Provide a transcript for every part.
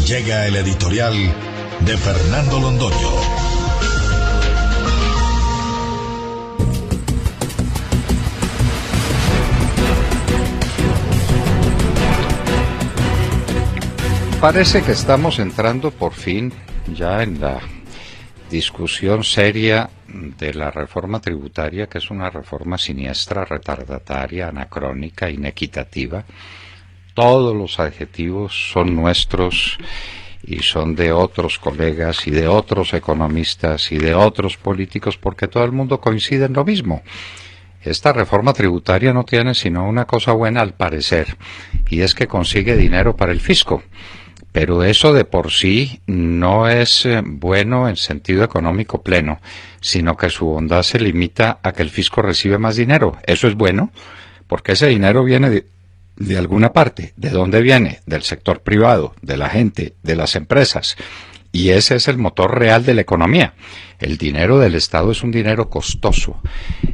Llega el editorial de Fernando Londoño. Parece que estamos entrando por fin ya en la discusión seria de la reforma tributaria, que es una reforma siniestra, retardataria, anacrónica, inequitativa. Todos los adjetivos son nuestros y son de otros colegas y de otros economistas y de otros políticos, porque todo el mundo coincide en lo mismo. Esta reforma tributaria no tiene sino una cosa buena al parecer, y es que consigue dinero para el fisco. Pero eso de por sí no es bueno en sentido económico pleno, sino que su bondad se limita a que el fisco recibe más dinero. Eso es bueno, porque ese dinero viene de alguna parte. ¿De dónde viene? Del sector privado, de la gente, de las empresas. Y ese es el motor real de la economía. El dinero del Estado es un dinero costoso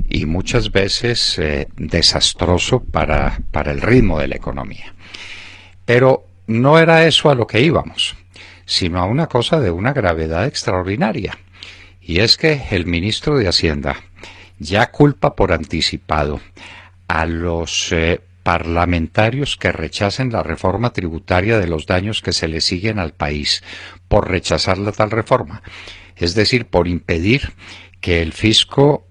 y muchas veces desastroso para el ritmo de la economía. Pero no era eso a lo que íbamos, sino a una cosa de una gravedad extraordinaria. Y es que el ministro de Hacienda ya culpa por anticipado a los parlamentarios que rechacen la reforma tributaria de los daños que se le siguen al país por rechazar la tal reforma. Es decir, por impedir que al fisco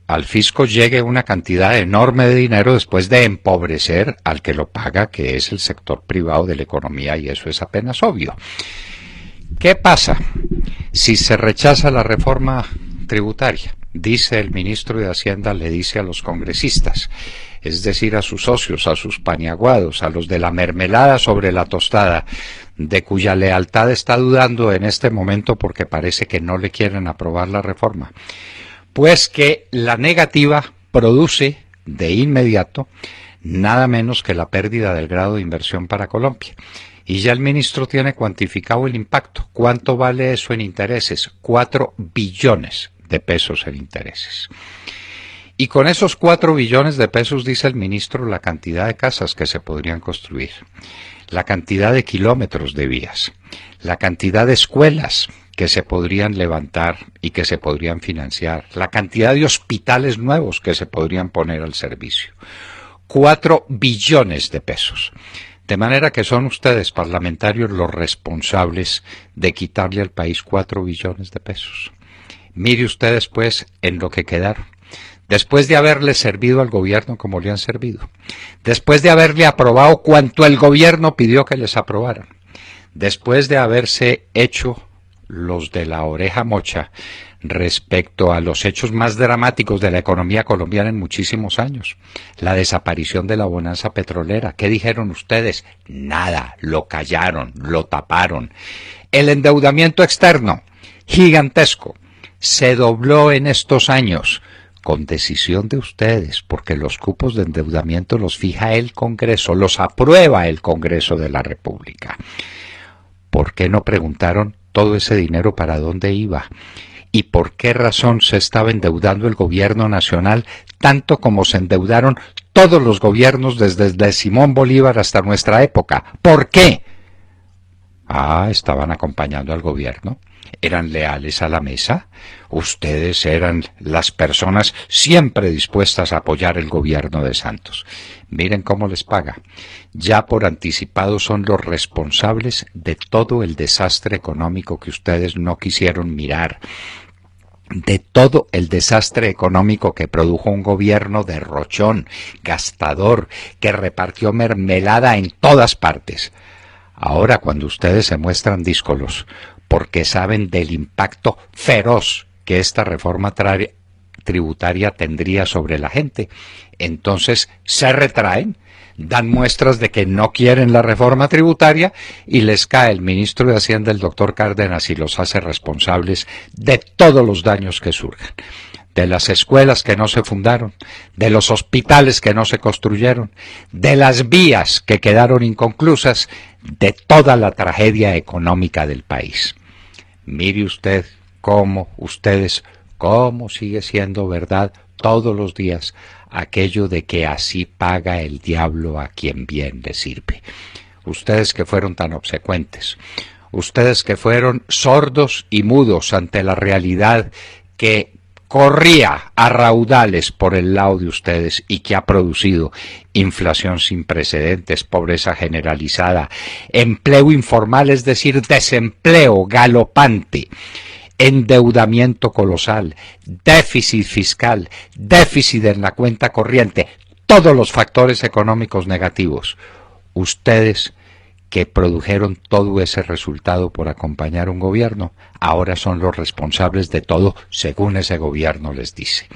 llegue una cantidad enorme de dinero después de empobrecer al que lo paga, que es el sector privado de la economía, y eso es apenas obvio. ¿Qué pasa si se rechaza la reforma tributaria? Dice el ministro de Hacienda, le dice a los congresistas, es decir, a sus socios, a sus paniaguados, a los de la mermelada sobre la tostada, de cuya lealtad está dudando en este momento porque parece que no le quieren aprobar la reforma. Pues que la negativa produce de inmediato nada menos que la pérdida del grado de inversión para Colombia. Y ya el ministro tiene cuantificado el impacto. ¿Cuánto vale eso en intereses? 4 billones de pesos en intereses. Y con esos 4 billones de pesos, dice el ministro, la cantidad de casas que se podrían construir, la cantidad de kilómetros de vías, la cantidad de escuelas que se podrían levantar y que se podrían financiar, la cantidad de hospitales nuevos que se podrían poner al servicio. 4 billones de pesos. De manera que son ustedes, parlamentarios, los responsables de quitarle al país 4 billones de pesos. Mire ustedes, pues, en lo que quedaron. Después de haberle servido al gobierno como le han servido. Después de haberle aprobado cuanto el gobierno pidió que les aprobaran. Después de haberse hecho los de la oreja mocha respecto a los hechos más dramáticos de la economía colombiana en muchísimos años. La desaparición de la bonanza petrolera. ¿Qué dijeron ustedes? Nada, lo callaron, lo taparon. El endeudamiento externo, gigantesco, se dobló en estos años con decisión de ustedes, porque los cupos de endeudamiento los fija el Congreso, los aprueba el Congreso de la República. ¿Por qué no preguntaron todo ese dinero para dónde iba? ¿Y por qué razón se estaba endeudando el gobierno nacional tanto como se endeudaron todos los gobiernos desde el de Simón Bolívar hasta nuestra época? ¿Por qué? Estaban acompañando al gobierno. ¿Eran leales a la mesa? Ustedes eran las personas siempre dispuestas a apoyar el gobierno de Santos. Miren cómo les paga. Ya por anticipado son los responsables de todo el desastre económico que ustedes no quisieron mirar. De todo el desastre económico que produjo un gobierno derrochón, gastador, que repartió mermelada en todas partes. Ahora, cuando ustedes se muestran díscolos, porque saben del impacto feroz que esta reforma tributaria tendría sobre la gente, entonces se retraen, dan muestras de que no quieren la reforma tributaria y les cae el ministro de Hacienda, el doctor Cárdenas, y los hace responsables de todos los daños que surjan. De las escuelas que no se fundaron, de los hospitales que no se construyeron, de las vías que quedaron inconclusas, de toda la tragedia económica del país. Mire usted cómo sigue siendo verdad todos los días aquello de que así paga el diablo a quien bien le sirve. Ustedes que fueron tan obsecuentes, Ustedes que fueron sordos y mudos ante la realidad que corría a raudales por el lado de ustedes y que ha producido inflación sin precedentes, pobreza generalizada, empleo informal, es decir, desempleo galopante, endeudamiento colosal, déficit fiscal, déficit en la cuenta corriente, todos los factores económicos negativos. Ustedes que produjeron todo ese resultado por acompañar un gobierno, ahora son los responsables de todo, según ese gobierno les dice.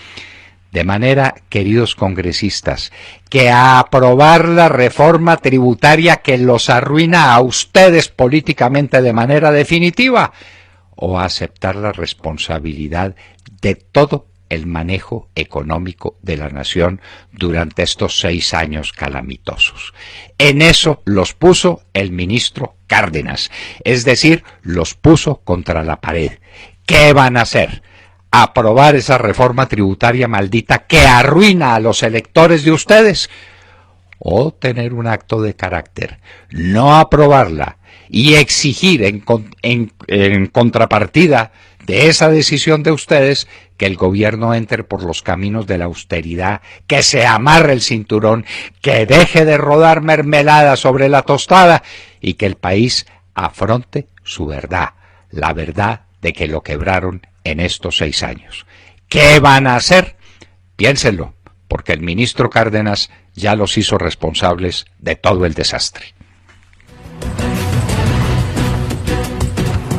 De manera, queridos congresistas, que a aprobar la reforma tributaria que los arruina a ustedes políticamente de manera definitiva, o a aceptar la responsabilidad de todo el manejo económico de la nación durante estos 6 años calamitosos. En eso los puso el ministro Cárdenas, es decir, los puso contra la pared. ¿Qué van a hacer? ¿Aprobar esa reforma tributaria maldita que arruina a los electores de ustedes? ¿O tener un acto de carácter, no aprobarla y exigir en contrapartida de esa decisión de ustedes que el gobierno entre por los caminos de la austeridad, que se amarre el cinturón, que deje de rodar mermelada sobre la tostada y que el país afronte su verdad, la verdad de que lo quebraron en estos 6 años? ¿Qué van a hacer? Piénsenlo, porque el ministro Cárdenas ya los hizo responsables de todo el desastre.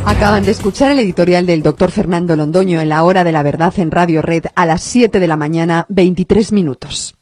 Acaban de escuchar el editorial del doctor Fernando Londoño en La Hora de la Verdad en Radio Red a las 7 de la mañana, 23 minutos.